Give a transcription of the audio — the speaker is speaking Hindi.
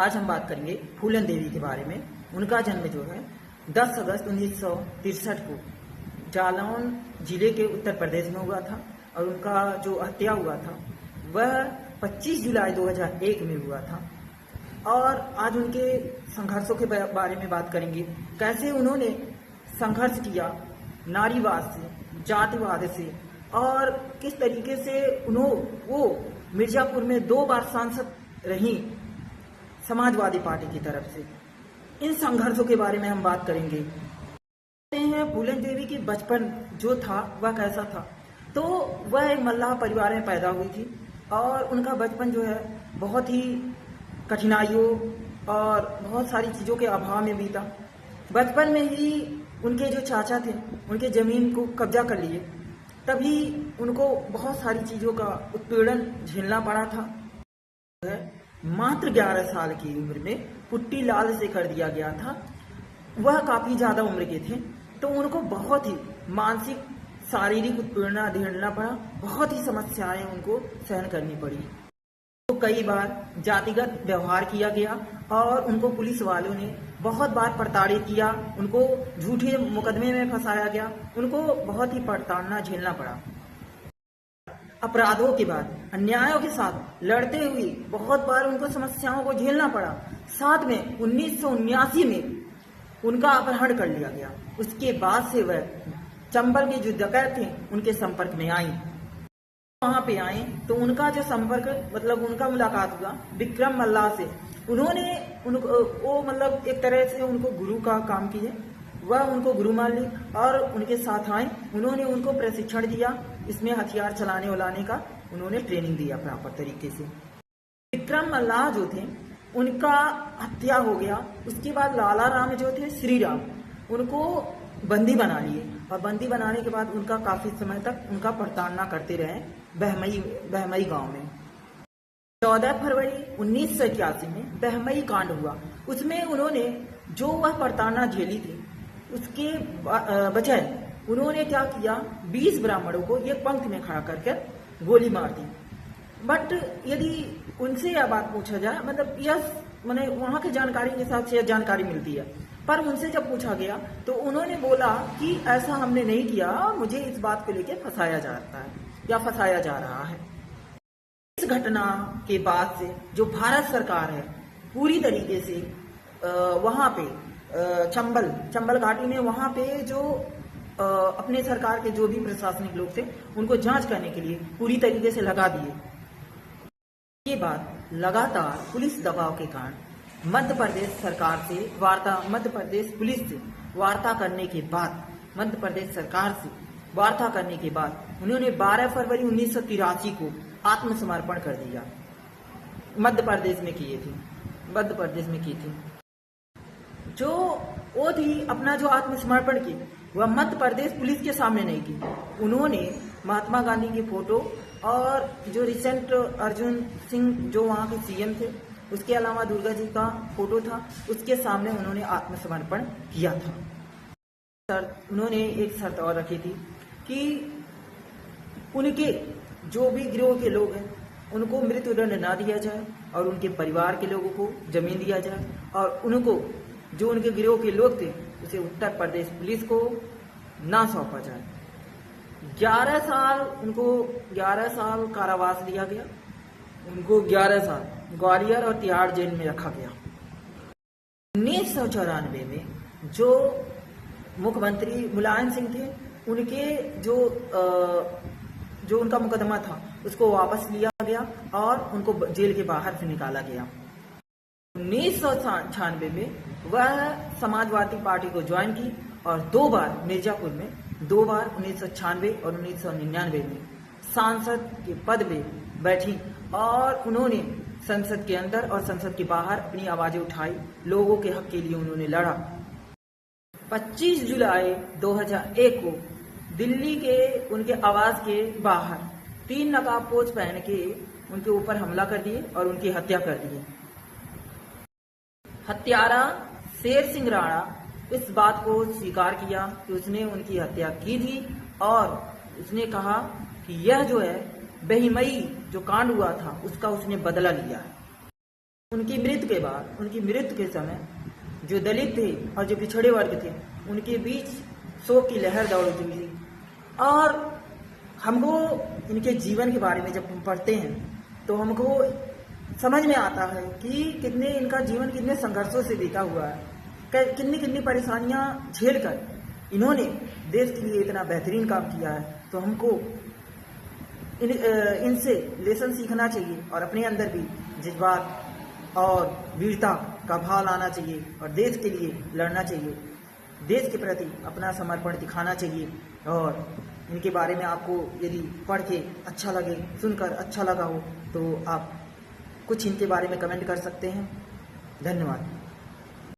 आज हम बात करेंगे फूलन देवी के बारे में। उनका जन्म जो है 10 अगस्त 1963 को जालौन जिले के उत्तर प्रदेश में हुआ था और उनका जो हत्या हुआ था वह 25 जुलाई 2001 में हुआ था। और आज उनके संघर्षों के बारे में बात करेंगे, कैसे उन्होंने संघर्ष किया नारीवाद से, जातिवाद से, और किस तरीके से वो मिर्जापुर में 2 बार सांसद रही समाजवादी पार्टी की तरफ से। इन संघर्षों के बारे में हम बात करेंगे। फूलन देवी की बचपन जो था वह कैसा था, तो वह एक मल्लाह परिवार में पैदा हुई थी और उनका बचपन जो है बहुत ही कठिनाइयों और बहुत सारी चीज़ों के अभाव में बीता। बचपन में ही उनके जो चाचा थे उनके ज़मीन को कब्जा कर लिए, तभी उनको बहुत सारी चीज़ों का उत्पीड़न झेलना पड़ा था। मात्र 11 साल की उम्र में पुट्टी लाल से कर दिया गया था। वह काफ़ी ज़्यादा उम्र के थे, तो उनको बहुत ही मानसिक शारीरिक उत्पीड़न झेलना पड़ा, बहुत ही समस्याएं उनको सहन करनी पड़ी। तो कई बार जातिगत व्यवहार किया गया और उनको पुलिस वालों ने बहुत बार प्रताड़ित किया, उनको झूठे मुकदमे में फंसाया गया, उनको बहुत ही प्रताड़ना झेलना पड़ा। अपराधों के बाद अन्यायों के साथ लड़ते हुए बहुत बार उनको समस्याओं को झेलना पड़ा। साथ में 1979 में उनका अपहरण कर लिया गया। उसके बाद से वह चंबल के जो डकैत थे उनके संपर्क में आई। वहां पे आए तो उनका जो संपर्क उनका मुलाकात हुआ विक्रम मल्लाह से। उन्होंने वो एक तरह से उनको गुरु का काम किए, वह उनको गुरु मान ली और उनके साथ आए। उन्होंने उनको प्रशिक्षण दिया, इसमें हथियार चलाने उलाने का उन्होंने ट्रेनिंग दिया प्रॉपर तरीके से। विक्रम मल्लाह जो थे उनका हत्या हो गया। उसके बाद लाला राम जो थे, श्री राम, उनको बंदी बना लिए और बंदी बनाने के बाद उनका काफी समय तक उनका प्रताड़ना करते रहे बहमई गांव में। 14 फरवरी 1981 में बहमई कांड हुआ। उसमें उन्होंने जो वह प्रताड़ना झेली थी उसके बजाय उन्होंने क्या किया, 20 ब्राह्मणों को एक पंक्ति में खड़ा करके गोली मार दी। बट यदि उनसे यह बात पूछा जाए, यह वहां की जानकारी के हिसाब से यह जानकारी मिलती है, पर उनसे जब पूछा गया तो उन्होंने बोला कि ऐसा हमने नहीं किया, मुझे इस बात को लेकर फंसाया जाता है या फंसाया जा रहा है। इस घटना के बाद से जो भारत सरकार है पूरी तरीके से वहां पे चंबल घाटी में वहां पे जो अपने सरकार के जो भी प्रशासनिक लोग थे उनको जांच करने के लिए पूरी तरीके से लगा दिए। ये बात लगातार पुलिस दबाव के कारण मध्य प्रदेश सरकार से मध्य प्रदेश पुलिस से वार्ता करने के बाद, मध्य प्रदेश सरकार से वार्ता करने के बाद उन्होंने 12 फरवरी 1983 को आत्मसमर्पण कर दिया। मध्य प्रदेश में की थी। जो वो थी अपना जो आत्मसमर्पण की वह मध्य प्रदेश पुलिस के सामने नहीं की। उन्होंने महात्मा गांधी की फोटो और जो रिसेंट अर्जुन सिंह जो वहाँ के सीएम थे, उसके अलावा दुर्गा जी का फोटो था, उसके सामने उन्होंने आत्मसमर्पण किया था। उन्होंने एक शर्त और रखी थी कि उनके जो भी गिरोह के लोग हैं उनको मृत्युदंड ना दिया जाए और उनके परिवार के लोगों को जमीन दिया जाए, और उनको जो उनके गिरोह के लोग थे उसे उत्तर प्रदेश पुलिस को ना सौंपा जाए। 11 साल कारावास दिया गया। उनको 11 साल ग्वालियर और तिहाड़ जेल में रखा गया। 1994 में जो मुख्यमंत्री मुलायम सिंह थे उनके जो उनका मुकदमा था उसको वापस लिया गया और उनको जेल के बाहर से निकाला गया। 1996 में वह समाजवादी पार्टी को ज्वाइन की और 2 बार मिर्जापुर में 2 बार 1996 और 1999 में सांसद के पद में बैठी और उन्होंने संसद के अंदर और संसद के बाहर अपनी आवाजें उठाई, लोगों के हक के लिए उन्होंने लड़ा। 25 जुलाई 2001 को दिल्ली के उनके आवास के बाहर 3 नकाबपोश पहन के उनके ऊपर हमला कर दिए और उनकी हत्या कर दी। हत्यारा शेर सिंह राणा इस बात को स्वीकार किया कि उसने उनकी हत्या की थी और उसने कहा कि यह जो है बहमई जो कांड हुआ था उसका उसने बदला लिया है। उनकी मृत्यु के समय जो दलित थे और जो पिछड़े वर्ग थे उनके बीच शोक की लहर दौड़ उठी थी। और हमको इनके जीवन के बारे में जब हम पढ़ते हैं तो हमको समझ में आता है कि इनका जीवन कितने संघर्षों से बीता हुआ है, कितनी परेशानियां झेलकर इन्होंने देश के लिए इतना बेहतरीन काम किया है। तो हमको इनसे लेसन सीखना चाहिए और अपने अंदर भी जज्बात और वीरता का भाव लाना चाहिए और देश के लिए लड़ना चाहिए, देश के प्रति अपना समर्पण दिखाना चाहिए। और इनके बारे में आपको यदि पढ़ के अच्छा लगे, सुनकर अच्छा लगा हो तो आप कुछ इनके बारे में कमेंट कर सकते हैं। धन्यवाद।